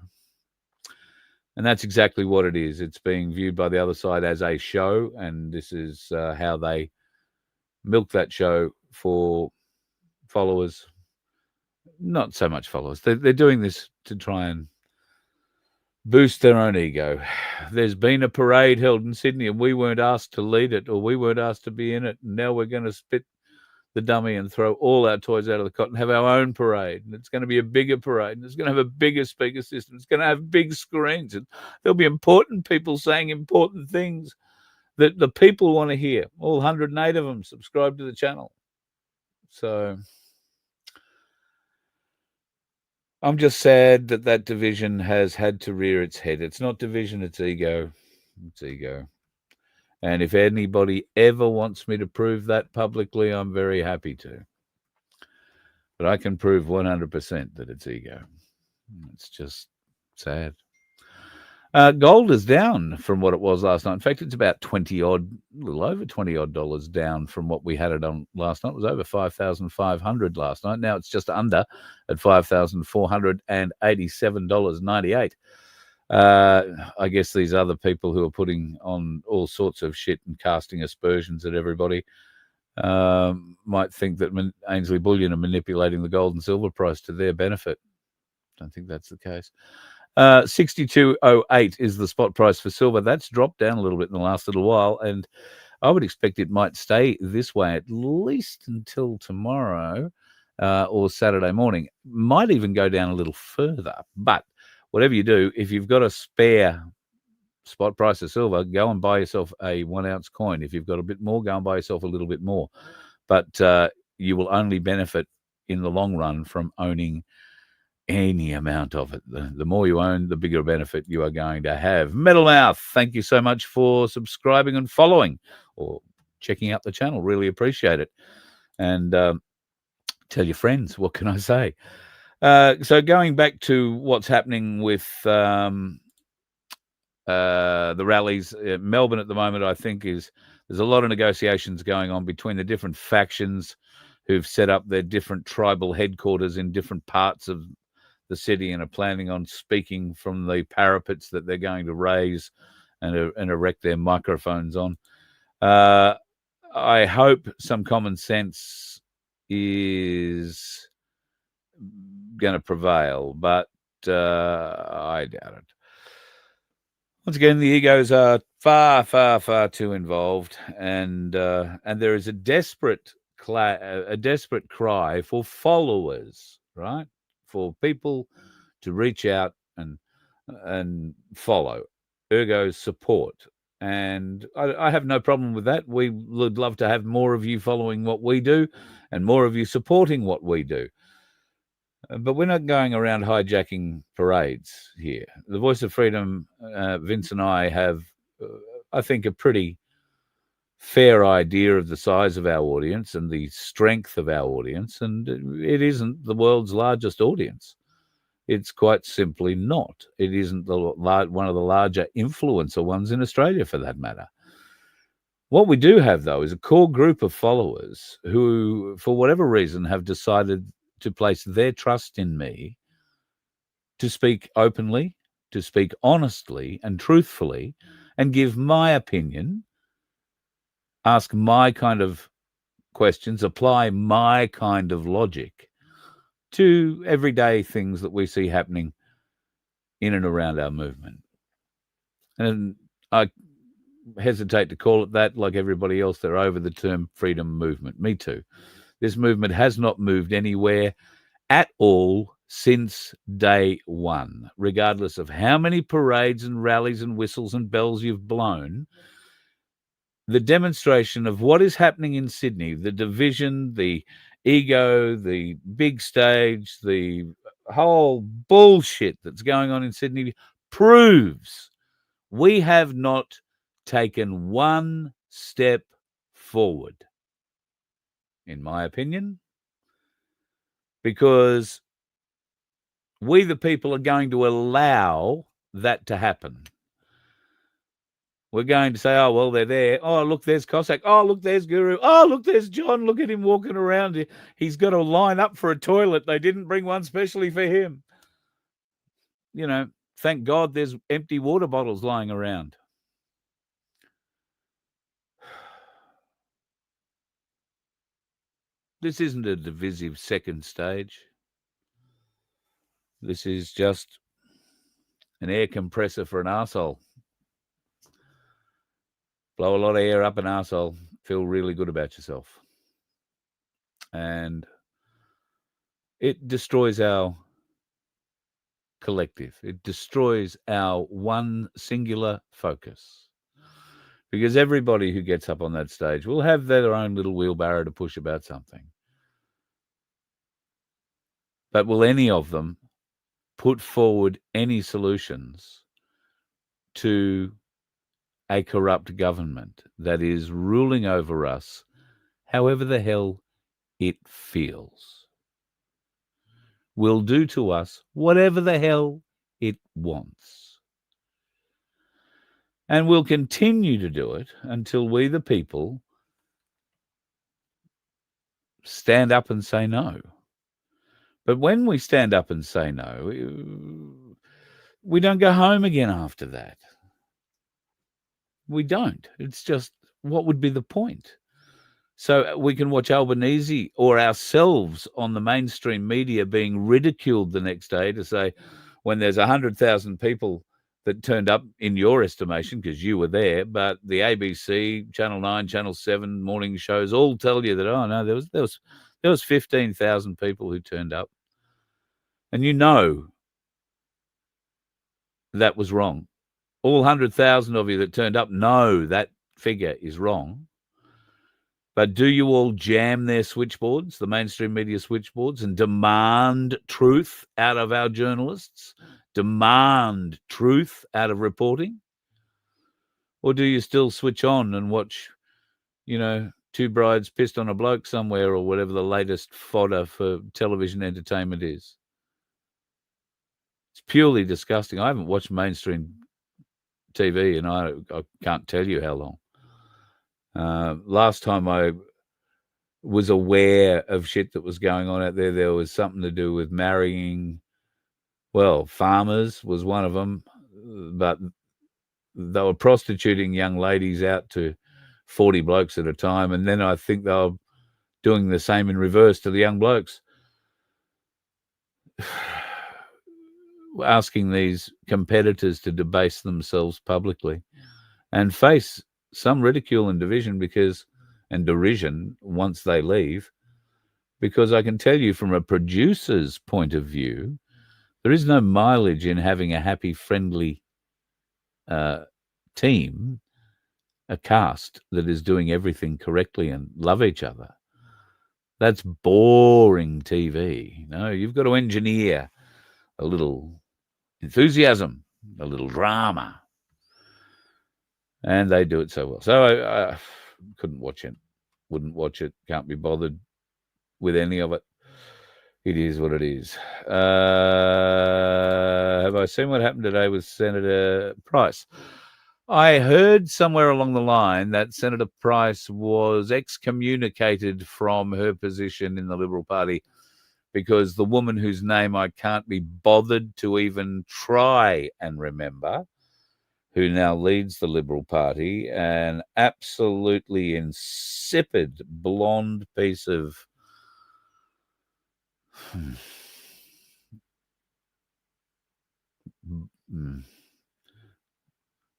and that's exactly what it is. It's being viewed by the other side as a show, and this is how they milk that show for followers. Not so much followers. They're doing this to try and boost their own ego. There's been a parade held in Sydney and we weren't asked to lead it, or we weren't asked to be in it. And now we're going to spit the dummy and throw all our toys out of the cot and have our own parade. And it's going to be a bigger parade. And it's going to have a bigger speaker system. It's going to have big screens. And there'll be important people saying important things that the people want to hear. All 108 of them subscribe to the channel. So I'm just sad that division has had to rear its head. It's not division, it's ego. It's ego. And if anybody ever wants me to prove that publicly, I'm very happy to. But I can prove 100% that it's ego. It's just sad. Gold is down from what it was last night. In fact, it's about a little over $20 down from what we had it on last night. It was over 5,500 last night. Now it's just under at $5,487.98. I guess these other people who are putting on all sorts of shit and casting aspersions at everybody might think that Ainsley Bullion are manipulating the gold and silver price to their benefit. I don't think that's the case. 62.08 is the spot price for silver. That's dropped down a little bit in the last little while, and I would expect it might stay this way at least until tomorrow or Saturday morning. Might even go down a little further. But whatever you do, if you've got a spare spot price of silver, go and buy yourself a 1 ounce coin. If you've got a bit more, go and buy yourself a little bit more. But you will only benefit in the long run from owning any amount of it. The more you own, the bigger benefit you are going to have. Metalmouth, thank you so much for subscribing and following or checking out the channel. Really appreciate it. And tell your friends. What can I say? So going back to what's happening with the rallies, Melbourne at the moment, I think there's a lot of negotiations going on between the different factions who've set up their different tribal headquarters in different parts of the city and are planning on speaking from the parapets that they're going to raise and erect their microphones on. I hope some common sense is going to prevail, but I doubt it. Once again, the egos are far, far, far too involved, and there is a desperate cry for followers, right? For people to reach out and follow, ergo support. And I have no problem with that. We would love to have more of you following what we do and more of you supporting what we do. But we're not going around hijacking parades here. The Voice of Freedom, Vince and I have, I think, a pretty fair idea of the size of our audience and the strength of our audience. And it isn't the world's largest audience. It's quite simply not. It isn't one of the larger influencer ones in Australia, for that matter. What we do have, though, is a core group of followers who, for whatever reason, have decided to place their trust in me to speak openly, to speak honestly and truthfully, and give my opinion, ask my kind of questions, apply my kind of logic to everyday things that we see happening in and around our movement. And I hesitate to call it that. Like everybody else, they're over the term freedom movement. Me too. This movement has not moved anywhere at all since day one, regardless of how many parades and rallies and whistles and bells you've blown. The demonstration of what is happening in Sydney, the division, the ego, the big stage, the whole bullshit that's going on in Sydney proves we have not taken one step forward, in my opinion, because we, the people, are going to allow that to happen. We're going to say, oh, well, they're there. Oh, look, there's Cossack. Oh, look, there's Guru. Oh, look, there's John. Look at him walking around. He's got to line up for a toilet. They didn't bring one specially for him. You know, thank God there's empty water bottles lying around. This isn't a divisive second stage. This is just an air compressor for an arsehole. Blow a lot of air up an arsehole, feel really good about yourself. And it destroys our collective. It destroys our one singular focus. Because everybody who gets up on that stage will have their own little wheelbarrow to push about something. But will any of them put forward any solutions to a corrupt government that is ruling over us however the hell it feels? Will do to us whatever the hell it wants. And will continue to do it until we, the people, stand up and say no. But when we stand up and say no, we don't go home again after that. We don't. It's just, what would be the point? So we can watch Albanese or ourselves on the mainstream media being ridiculed the next day to say, when there's 100,000 people that turned up in your estimation, because you were there, but the ABC, Channel 9, Channel 7 morning shows all tell you that, oh no, there was 15,000 people who turned up. And you know that was wrong. All 100,000 of you that turned up know that figure is wrong. But do you all jam their switchboards, the mainstream media switchboards, and demand truth out of our journalists? Demand truth out of reporting? Or do you still switch on and watch, two brides pissed on a bloke somewhere, or whatever the latest fodder for television entertainment is? It's purely disgusting. I haven't watched mainstream TV and I can't tell you how long. Last time I was aware of shit that was going on out there was something to do with marrying Well, Farmers was one of them, but they were prostituting young ladies out to 40 blokes at a time, and then I think they were doing the same in reverse to the young blokes. Asking these competitors to debase themselves publicly and face some ridicule and derision once they leave, because I can tell you from a producer's point of view, there is no mileage in having a happy, friendly team, a cast that is doing everything correctly and love each other. That's boring TV. No, you've got to engineer a little enthusiasm, a little drama. And they do it so well. So I couldn't watch it, wouldn't watch it, can't be bothered with any of it. It is what it is. Have I seen what happened today with Senator Price? I heard somewhere along the line that Senator Price was excommunicated from her position in the Liberal Party because the woman whose name I can't be bothered to even try and remember, who now leads the Liberal Party, an absolutely insipid blonde piece of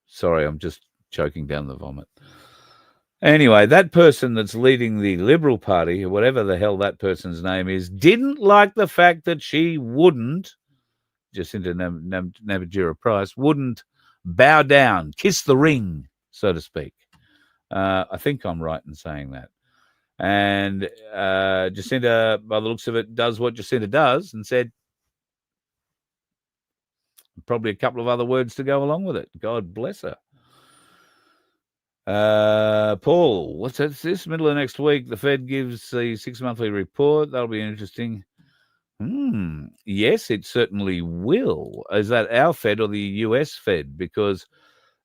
sorry, I'm just choking down the vomit. Anyway, that person that's leading the Liberal Party, whatever the hell that person's name is, didn't like the fact that she wouldn't, Jacinta Nabatjira Price, wouldn't bow down, kiss the ring, so to speak. I think I'm right in saying that. And Jacinta, by the looks of it, does what Jacinta does and said probably a couple of other words to go along with it. God bless her. Paul, what's this? Middle of next week, the Fed gives the 6-monthly report. That'll be interesting. Yes, it certainly will. Is that our Fed or the US Fed? Because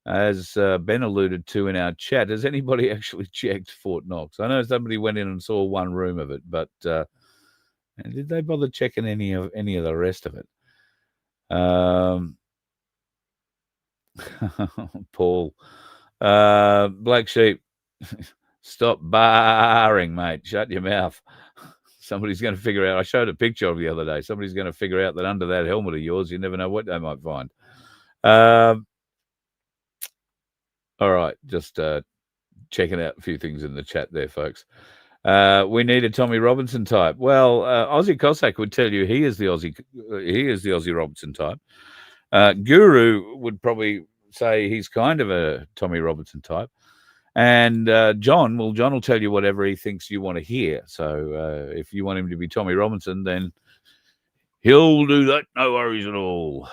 as Ben alluded to in our chat, has anybody actually checked Fort Knox? I know somebody went in and saw one room of it, but did they bother checking any of the rest of it? Paul, Black Sheep, stop barring, mate. Shut your mouth. Somebody's going to figure out. I showed a picture of the other day. Somebody's going to figure out that under that helmet of yours, you never know what they might find. All right, just checking out a few things in the chat there, folks. We need a Tommy Robinson type. Well, Aussie Cossack would tell you he is the Aussie Robinson type. Guru would probably say he's kind of a Tommy Robinson type. And John will tell you whatever he thinks you want to hear. So if you want him to be Tommy Robinson, then he'll do that. No worries at all.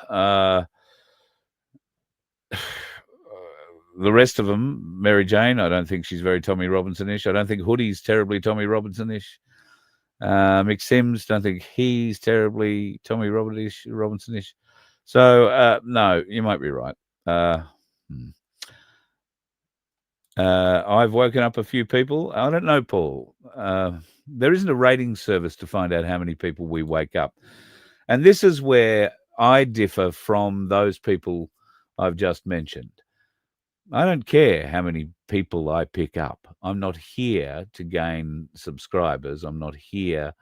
The rest of them, Mary Jane, I don't think she's very Tommy Robinson-ish. I don't think Hoodie's terribly Tommy Robinson-ish. Mick Sims, don't think he's terribly Tommy Robinson-ish. So, no, you might be right. I've woken up a few people. I don't know, Paul. There isn't a rating service to find out how many people we wake up. And this is where I differ from those people I've just mentioned. I don't care how many people I pick up. I'm not here to gain subscribers. I'm not here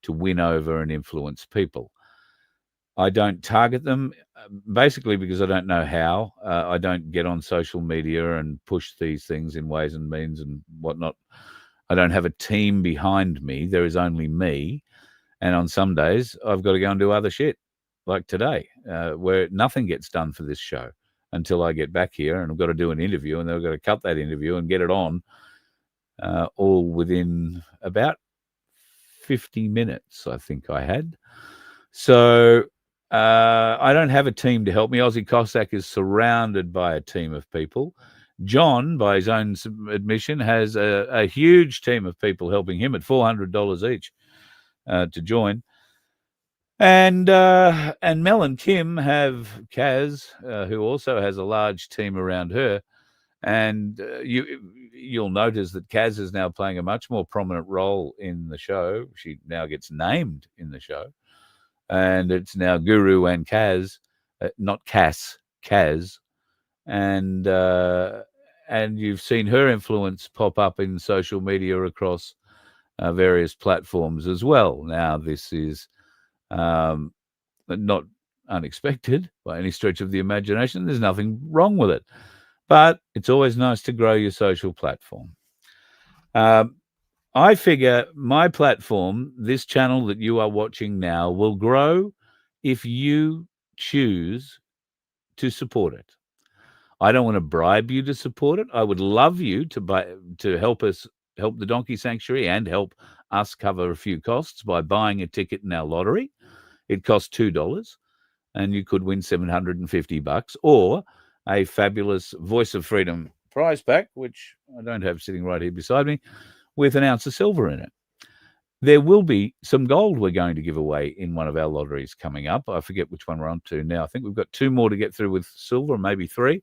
to win over and influence people. I don't target them basically because I don't know how. I don't get on social media and push these things in ways and means and whatnot. I don't have a team behind me. There is only me. And on some days, I've got to go and do other shit, like today, where nothing gets done for this show until I get back here, and I've got to do an interview, and then I've got to cut that interview and get it on all within about 50 minutes, I think I had. So I don't have a team to help me. Aussie Cossack is surrounded by a team of people. John, by his own admission, has a huge team of people helping him at $400 each to join. And Mel and Kim have Kaz, who also has a large team around her. And you'll notice that Kaz is now playing a much more prominent role in the show. She now gets named in the show. and it's now Guru and Kaz, not Cass, Kaz, and you've seen her influence pop up in social media across various platforms as well. Now, this is not unexpected by any stretch of the imagination. There's nothing wrong with it, but it's always nice to grow your social platform. I figure my platform, this channel that you are watching now, will grow if you choose to support it. I don't want to bribe you to support it. I would love you to help the Donkey Sanctuary and help us cover a few costs by buying a ticket in our lottery. It costs $2, and you could win $750, or a fabulous Voice of Freedom prize pack, which I don't have sitting right here beside me, with an ounce of silver in it. There will be some gold we're going to give away in one of our lotteries coming up. I forget which one we're on to now. I think we've got 2 more to get through with silver, maybe 3.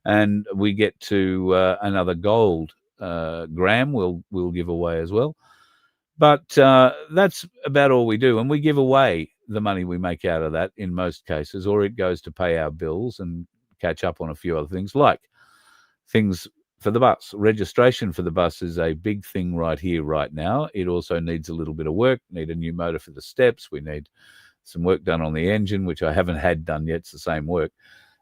And we get to another gold gram we'll give away as well. But that's about all we do. And we give away the money we make out of that in most cases, or it goes to pay our bills and catch up on a few other things, like things for the bus. Registration for the bus is a big thing right here, right now. It also needs a little bit of work. Need a new motor for the steps. We need some work done on the engine, which I haven't had done yet. It's the same work.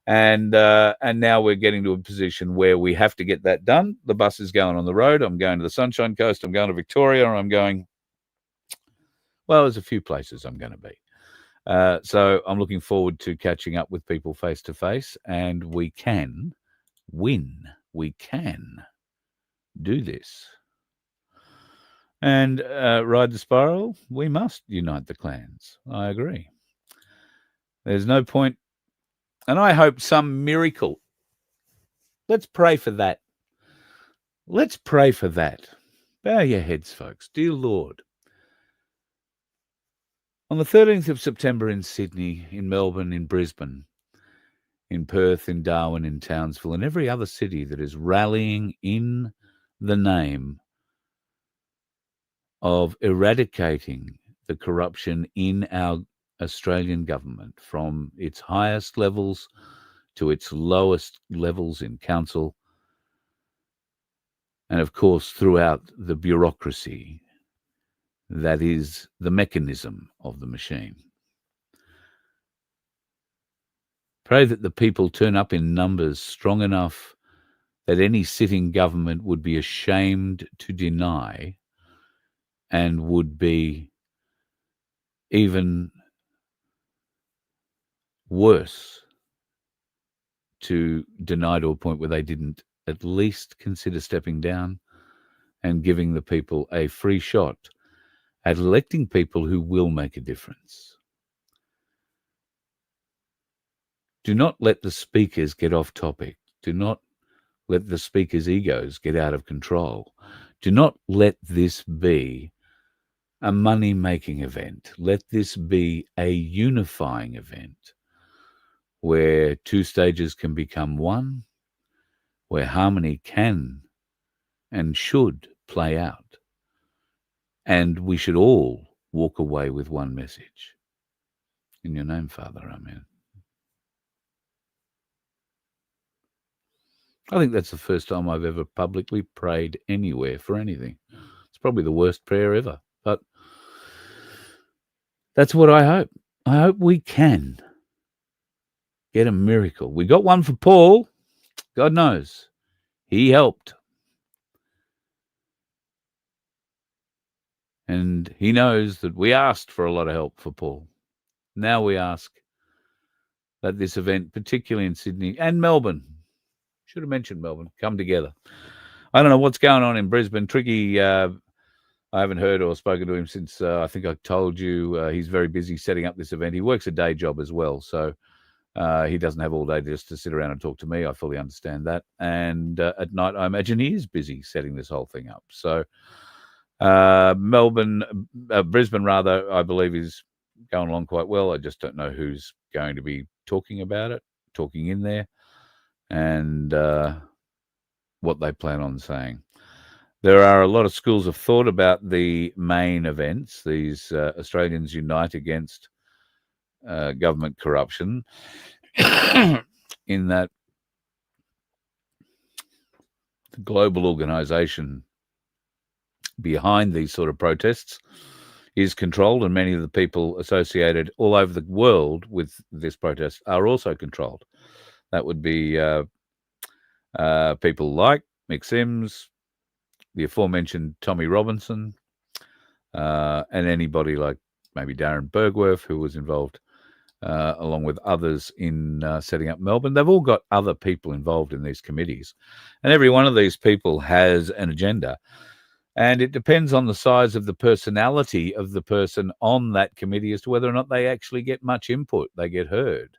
And now we're getting to a position where we have to get that done. The bus is going on the road. I'm going to the Sunshine Coast. I'm going to Victoria. I'm going, well, there's a few places I'm going to be. So I'm looking forward to catching up with people face to face, and we can win. We can do this. And ride the spiral, we must unite the clans. I agree. There's no point. And I hope some miracle. Let's pray for that. Let's pray for that. Bow your heads, folks. Dear Lord. On the 13th of September in Sydney, in Melbourne, in Brisbane, in Perth, in Darwin, in Townsville, and every other city that is rallying in the name of eradicating the corruption in our Australian government, from its highest levels to its lowest levels in council, and of course throughout the bureaucracy that is the mechanism of the machine. Pray that the people turn up in numbers strong enough that any sitting government would be ashamed to deny, and would be even worse to deny to a point where they didn't at least consider stepping down and giving the people a free shot at electing people who will make a difference. Do not let the speakers get off topic. Do not let the speakers' egos get out of control. Do not let this be a money-making event. Let this be a unifying event where 2 stages can become one, where harmony can and should play out. And we should all walk away with one message. In your name, Father, amen. I think that's the first time I've ever publicly prayed anywhere for anything. It's probably the worst prayer ever, but that's what I hope. I hope we can get a miracle. We got one for Paul. God knows. He helped. And he knows that we asked for a lot of help for Paul. Now we ask that this event, particularly in Sydney and Melbourne, should have mentioned Melbourne, come together. I don't know what's going on in Brisbane. Tricky, I haven't heard or spoken to him since I think I told you he's very busy setting up this event. He works a day job as well, so he doesn't have all day just to sit around and talk to me. I fully understand that. And at night, I imagine he is busy setting this whole thing up. So Brisbane rather, I believe is going along quite well. I just don't know who's going to be talking about it, talking in there, and what they plan on saying. There are a lot of schools of thought about the main events. These Australians Unite Against government corruption in that the global organization behind these sort of protests is controlled, and many of the people associated all over the world with this protest are also controlled. That would be people like Mick Sims, the aforementioned Tommy Robinson, and anybody like maybe Darren Bergwerf, who was involved along with others in setting up Melbourne. They've all got other people involved in these committees, and every one of these people has an agenda. And it depends on the size of the personality of the person on that committee as to whether or not they actually get much input, they get heard.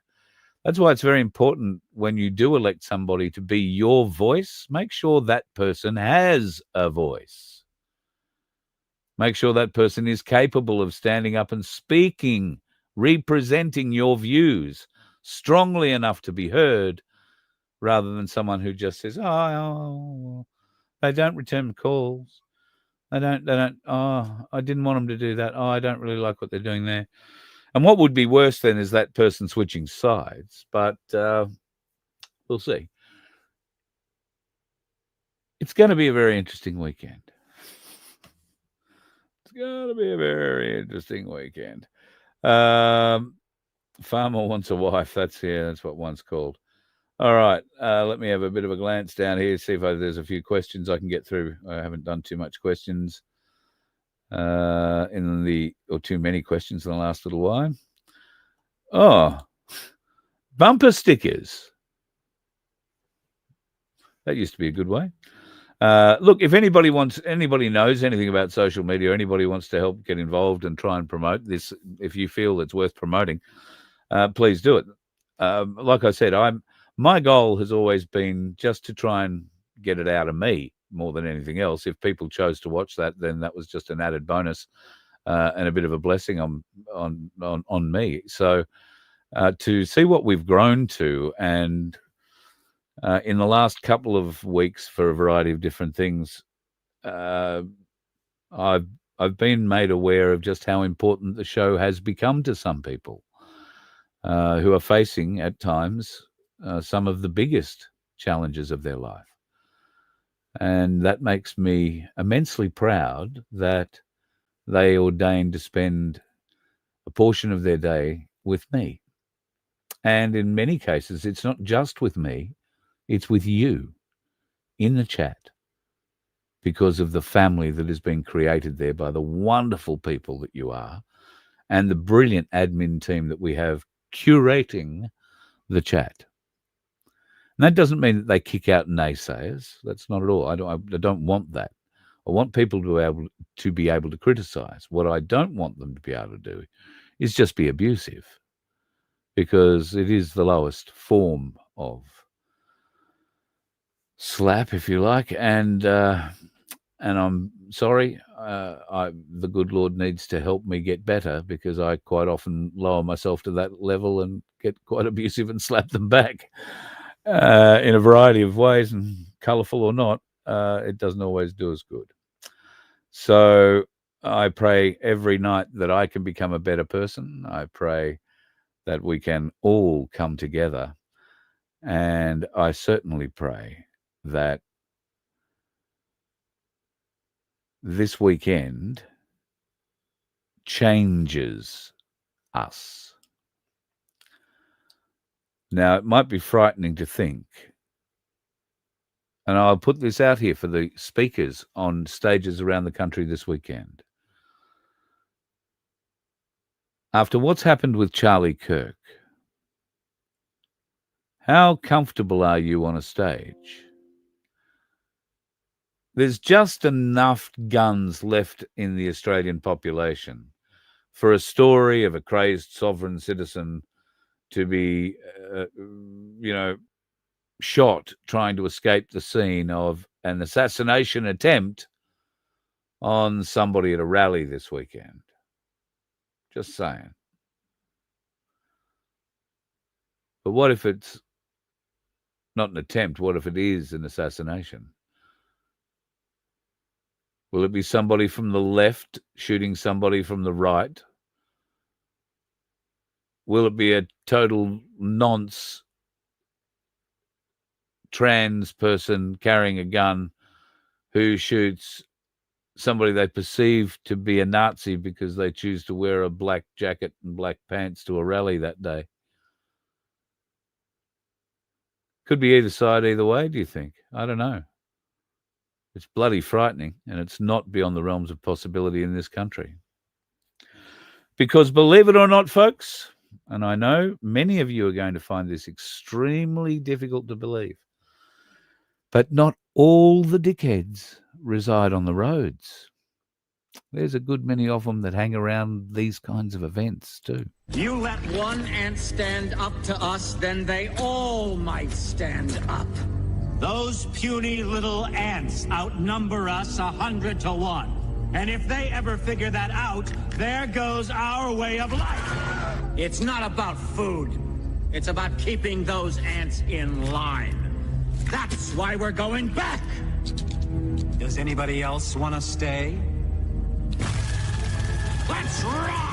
That's why it's very important when you do elect somebody to be your voice, make sure that person has a voice. Make sure that person is capable of standing up and speaking, representing your views strongly enough to be heard, rather than someone who just says, oh, they don't return calls. They don't, oh, I didn't want them to do that. Oh, I don't really like what they're doing there. And what would be worse then is that person switching sides. But we'll see. It's going to be a very interesting weekend. It's going to be a very interesting weekend. Farmer wants a wife. That's what one's called. All right. Let me have a bit of a glance down here, see if there's a few questions I can get through. I haven't done too much questions or too many questions in the last little while. Oh, bumper stickers. That used to be a good way. Look, if anybody knows anything about social media, or anybody wants to help get involved and try and promote this, if you feel it's worth promoting, please do it. Like I said, my goal has always been just to try and get it out of me more than anything else. If people chose to watch that, then that was just an added bonus and a bit of a blessing on me. So to see what we've grown to, and in the last couple of weeks, for a variety of different things, I've been made aware of just how important the show has become to some people who are facing at times some of the biggest challenges of their life. And that makes me immensely proud that they ordained to spend a portion of their day with me. And in many cases, it's not just with me, it's with you in the chat, because of the family that has been created there by the wonderful people that you are, and the brilliant admin team that we have curating the chat. And that doesn't mean that they kick out naysayers. That's not at all. I don't want that. I want people to be able to criticize. What I don't want them to be able to do is just be abusive, because it is the lowest form of slap, if you like. And I'm sorry, the good Lord needs to help me get better, because I quite often lower myself to that level and get quite abusive and slap them back in a variety of ways, and colourful or not, it doesn't always do us good. So I pray every night that I can become a better person. I pray that we can all come together, and I certainly pray that this weekend changes us. Now, it might be frightening to think, and I'll put this out here for the speakers on stages around the country this weekend. After what's happened with Charlie Kirk, how comfortable are you on a stage? There's just enough guns left in the Australian population for a story of a crazed sovereign citizen to be, shot trying to escape the scene of an assassination attempt on somebody at a rally this weekend. Just saying. But what if it's not an attempt? What if it is an assassination? Will it be somebody from the left shooting somebody from the right? will it be a total nonce trans person carrying a gun who shoots somebody they perceive to be a Nazi because they choose to wear a black jacket and black pants to a rally that day? Could be either side, either way, do you think? I don't know. It's bloody frightening, and it's not beyond the realms of possibility in this country. Because believe it or not, folks, and I know many of you are going to find this extremely difficult to believe, but not all the dickheads reside on the roads. There's a good many of them that hang around these kinds of events too. You let one ant stand up to us, then they all might stand up. Those puny little ants outnumber us 100 to 1. And if they ever figure that out, there goes our way of life. It's not about food. It's about keeping those ants in line. That's why we're going back. Does anybody else want to stay? Let's rock!